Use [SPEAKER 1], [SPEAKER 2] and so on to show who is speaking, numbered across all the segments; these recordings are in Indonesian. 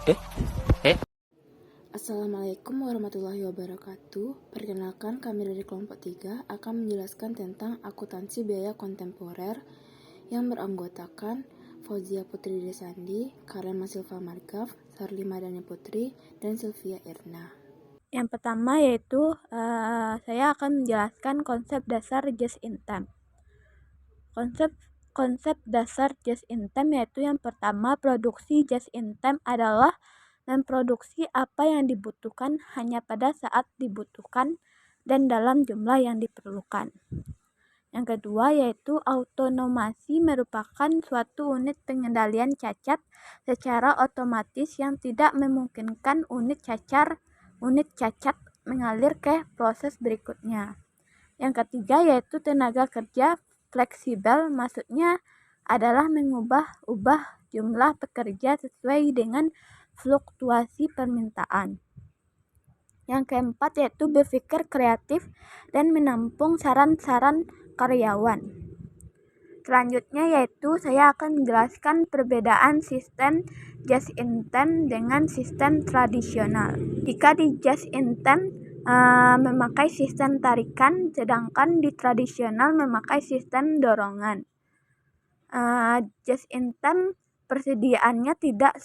[SPEAKER 1] Eh, eh.
[SPEAKER 2] Assalamualaikum warahmatullahi wabarakatuh. Perkenalkan, kami dari kelompok 3 akan menjelaskan tentang akuntansi biaya kontemporer yang beranggotakan Fauzia Putri Desandi, Karen Masilva Margaf, Sarli Madani Putri, dan Sylvia Irna.
[SPEAKER 3] Yang pertama yaitu saya akan menjelaskan konsep dasar just in time. Konsep dasar just in time yaitu yang pertama, produksi just in time adalah memproduksi apa yang dibutuhkan hanya pada saat dibutuhkan dan dalam jumlah yang diperlukan. Yang kedua yaitu autonomasi, merupakan suatu unit pengendalian cacat secara otomatis yang tidak memungkinkan unit cacat mengalir ke proses berikutnya. Yang ketiga yaitu tenaga kerja fleksibel, maksudnya adalah mengubah jumlah pekerja sesuai dengan fluktuasi permintaan. Yang keempat yaitu berpikir kreatif dan menampung saran-saran karyawan. Selanjutnya yaitu saya akan menjelaskan perbedaan sistem just in time dengan sistem tradisional. Jika di just in time memakai sistem tarikan, sedangkan di tradisional memakai sistem dorongan. Just in time persediaannya tidak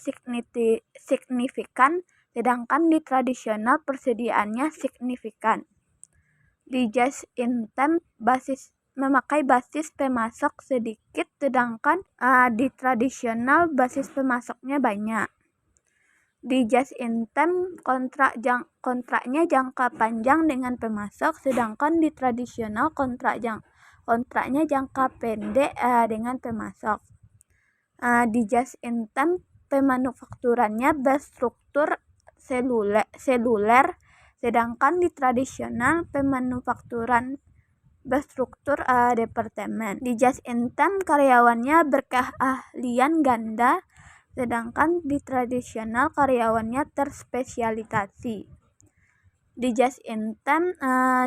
[SPEAKER 3] signifikan, sedangkan di tradisional persediaannya signifikan. Di just in time memakai basis pemasok sedikit, sedangkan di tradisional basis pemasoknya banyak. Di just in time kontraknya jangka panjang dengan pemasok, sedangkan di tradisional kontraknya jangka pendek dengan pemasok. Di just in time pemanufakturannya berstruktur seluler, sedangkan di tradisional pemanufakturan berstruktur departemen. Di just in time karyawannya berkeahlian ganda, sedangkan di tradisional karyawannya terspesialisasi. Di just in time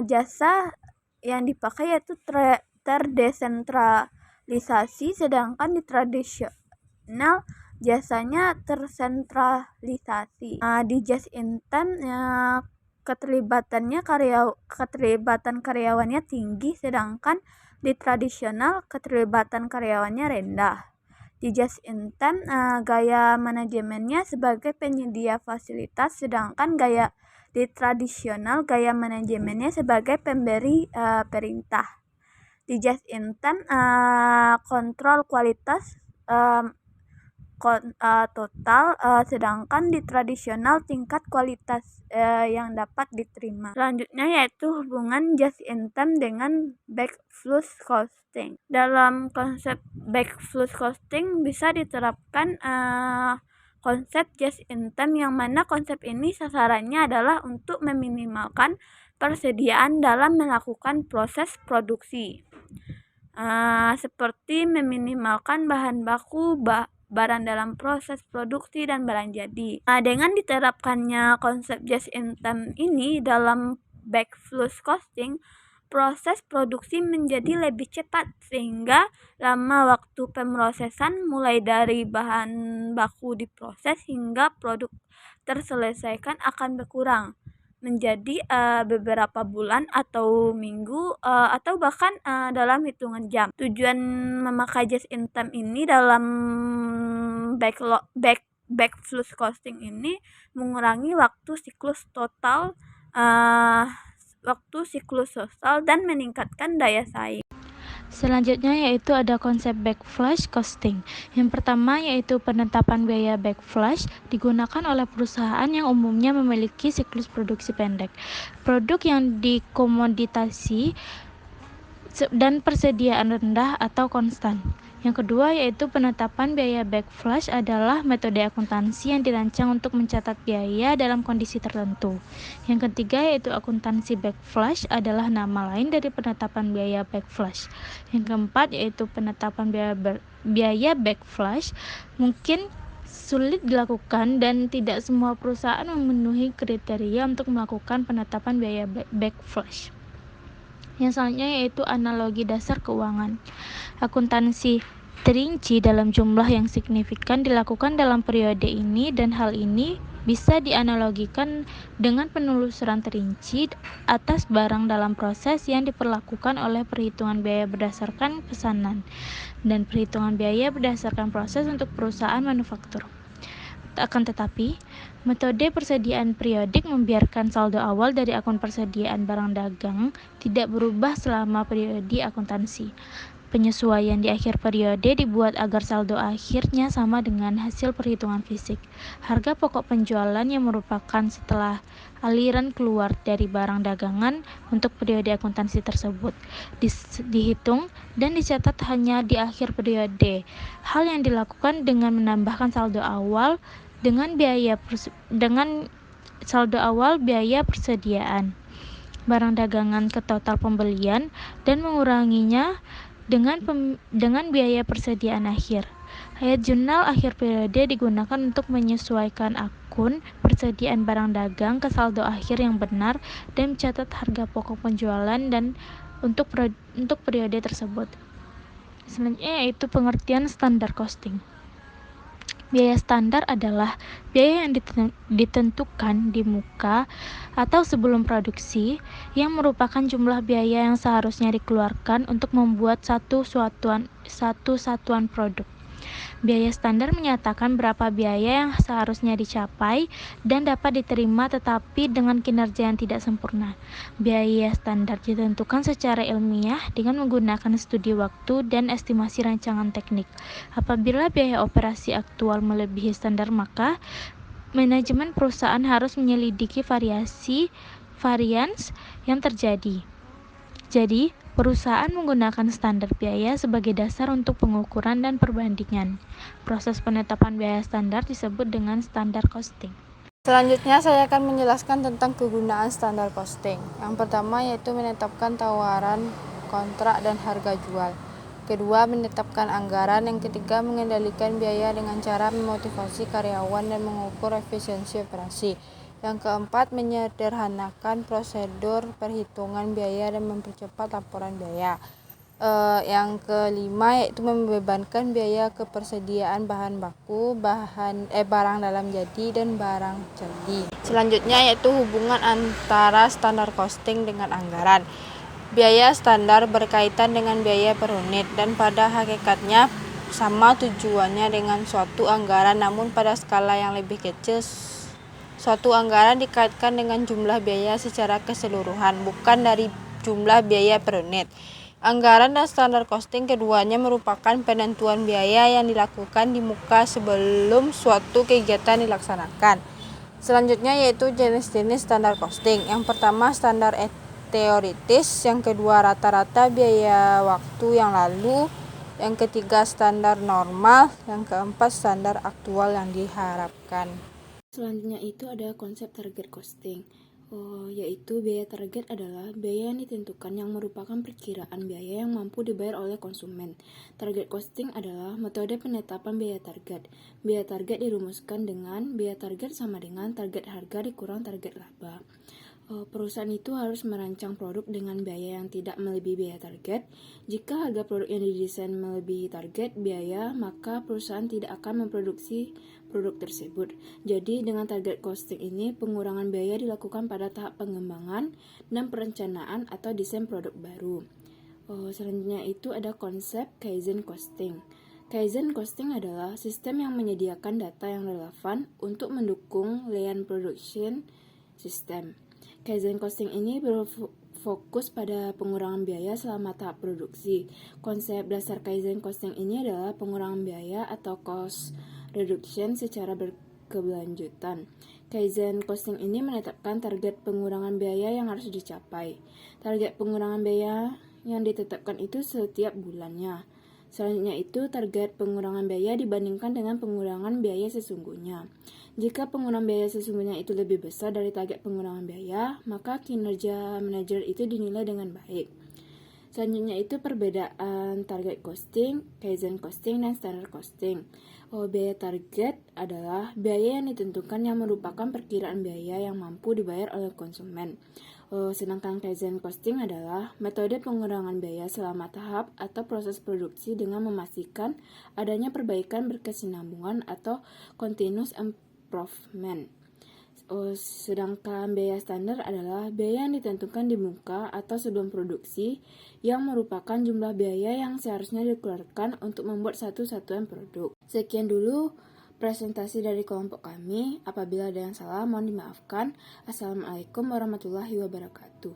[SPEAKER 3] jasa yang dipakai yaitu terdesentralisasi, sedangkan di tradisional jasanya tersentralisasi. Di just in time keterlibatan karyawannya tinggi, sedangkan di tradisional keterlibatan karyawannya rendah. Di just in time gaya manajemennya sebagai penyedia fasilitas, sedangkan di tradisional gaya manajemennya sebagai pemberi perintah. Di just in time kontrol kualitas total, sedangkan di tradisional tingkat kualitas yang dapat diterima. Selanjutnya yaitu hubungan just in time dengan backflow costing. Dalam konsep backflow costing bisa diterapkan konsep just in time, yang mana konsep ini sasarannya adalah untuk meminimalkan persediaan dalam melakukan proses produksi, seperti meminimalkan bahan baku, barang dalam proses produksi, dan barang jadi. Dengan diterapkannya konsep just in time ini dalam backflow costing, proses produksi menjadi lebih cepat, sehingga lama waktu pemrosesan mulai dari bahan baku diproses hingga produk terselesaikan akan berkurang menjadi beberapa bulan atau minggu atau bahkan dalam hitungan jam. Tujuan memakai just in time ini dalam backflow costing ini mengurangi waktu siklus total dan meningkatkan daya saing.
[SPEAKER 4] Selanjutnya yaitu ada konsep backflash costing. Yang pertama yaitu penetapan biaya backflash digunakan oleh perusahaan yang umumnya memiliki siklus produksi pendek, produk yang dikomoditasi dan persediaan rendah atau konstan. Yang kedua yaitu penetapan biaya backflash adalah metode akuntansi yang dirancang untuk mencatat biaya dalam kondisi tertentu. Yang ketiga yaitu akuntansi backflash adalah nama lain dari penetapan biaya backflash. Yang keempat yaitu penetapan biaya backflash mungkin sulit dilakukan dan tidak semua perusahaan memenuhi kriteria untuk melakukan penetapan biaya backflash. Yang selanjutnya yaitu analogi dasar keuangan. Akuntansi terinci dalam jumlah yang signifikan dilakukan dalam periode ini, dan hal ini bisa dianalogikan dengan penelusuran terinci atas barang dalam proses yang diperlakukan oleh perhitungan biaya berdasarkan pesanan dan perhitungan biaya berdasarkan proses untuk perusahaan manufaktur. Akan tetapi, metode persediaan periodik membiarkan saldo awal dari akun persediaan barang dagang tidak berubah selama periode akuntansi. Penyesuaian di akhir periode dibuat agar saldo akhirnya sama dengan hasil perhitungan fisik. Harga pokok penjualan yang merupakan setelah aliran keluar dari barang dagangan untuk periode akuntansi tersebut dihitung dan dicatat hanya di akhir periode. Hal yang dilakukan dengan menambahkan saldo awal dengan saldo awal biaya persediaan barang dagangan ke total pembelian dan menguranginya dengan biaya persediaan akhir. Ayat jurnal akhir periode digunakan untuk menyesuaikan akun persediaan barang dagang ke saldo akhir yang benar dan mencatat harga pokok penjualan dan untuk periode tersebut. Selanjutnya yaitu pengertian standar costing. Biaya standar adalah biaya yang ditentukan di muka atau sebelum produksi, yang merupakan jumlah biaya yang seharusnya dikeluarkan untuk membuat satu satuan produk. Biaya standar menyatakan berapa biaya yang seharusnya dicapai dan dapat diterima tetapi dengan kinerja yang tidak sempurna. Biaya standar ditentukan secara ilmiah dengan menggunakan studi waktu dan estimasi rancangan teknik. Apabila biaya operasi aktual melebihi standar, maka manajemen perusahaan harus menyelidiki varians yang terjadi. Jadi, perusahaan menggunakan standar biaya sebagai dasar untuk pengukuran dan perbandingan. Proses penetapan biaya standar disebut dengan standar costing.
[SPEAKER 2] Selanjutnya saya akan menjelaskan tentang kegunaan standar costing. Yang pertama yaitu menetapkan tawaran, kontrak, dan harga jual. Kedua, menetapkan anggaran. Yang ketiga, mengendalikan biaya dengan cara memotivasi karyawan dan mengukur efisiensi operasi. Yang keempat, menyederhanakan prosedur perhitungan biaya dan mempercepat laporan biaya. Yang kelima yaitu membebankan biaya ke persediaan bahan baku, barang dalam jadi, dan barang jadi. Selanjutnya yaitu hubungan antara standar costing dengan anggaran. Biaya standar berkaitan dengan biaya per unit dan pada hakikatnya sama tujuannya dengan suatu anggaran, namun pada skala yang lebih kecil. Suatu anggaran dikaitkan dengan jumlah biaya secara keseluruhan, bukan dari jumlah biaya per unit. Anggaran dan standar costing keduanya merupakan penentuan biaya yang dilakukan di muka sebelum suatu kegiatan dilaksanakan. Selanjutnya yaitu jenis-jenis standar costing. Yang pertama standar teoritis, yang kedua rata-rata biaya waktu yang lalu, yang ketiga standar normal, yang keempat standar aktual yang diharapkan. Selanjutnya itu ada konsep target costing, yaitu biaya target adalah biaya yang ditentukan yang merupakan perkiraan biaya yang mampu dibayar oleh konsumen. Target costing adalah metode penetapan biaya target. Biaya target dirumuskan dengan biaya target sama dengan target harga dikurang target laba. Perusahaan itu harus merancang produk dengan biaya yang tidak melebihi biaya target. Jika harga produk yang didesain melebihi target biaya, maka perusahaan tidak akan memproduksi produk tersebut. Jadi, dengan target costing ini, pengurangan biaya dilakukan pada tahap pengembangan dan perencanaan atau desain produk baru. Selanjutnya itu ada konsep Kaizen costing. Kaizen costing adalah sistem yang menyediakan data yang relevan untuk mendukung lean production system. Kaizen costing ini berfokus pada pengurangan biaya selama tahap produksi. Konsep dasar Kaizen costing ini adalah pengurangan biaya atau cost reduction secara berkelanjutan. Kaizen costing ini menetapkan target pengurangan biaya yang harus dicapai. Target pengurangan biaya yang ditetapkan itu setiap bulannya. Selanjutnya itu target pengurangan biaya dibandingkan dengan pengurangan biaya sesungguhnya. Jika pengurangan biaya sesungguhnya itu lebih besar dari target pengurangan biaya, maka kinerja manajer itu dinilai dengan baik. Selanjutnya itu perbedaan target costing, Kaizen costing, dan standard costing. Biaya target adalah biaya yang ditentukan yang merupakan perkiraan biaya yang mampu dibayar oleh konsumen. Sedangkan Kaizen costing adalah metode pengurangan biaya selama tahap atau proses produksi dengan memastikan adanya perbaikan berkesinambungan atau continuous improvement. Sedangkan biaya standar adalah biaya yang ditentukan di muka atau sebelum produksi yang merupakan jumlah biaya yang seharusnya dikeluarkan untuk membuat satu satuan produk. Sekian dulu presentasi dari kelompok kami. Apabila ada yang salah, mohon dimaafkan. Assalamualaikum warahmatullahi wabarakatuh.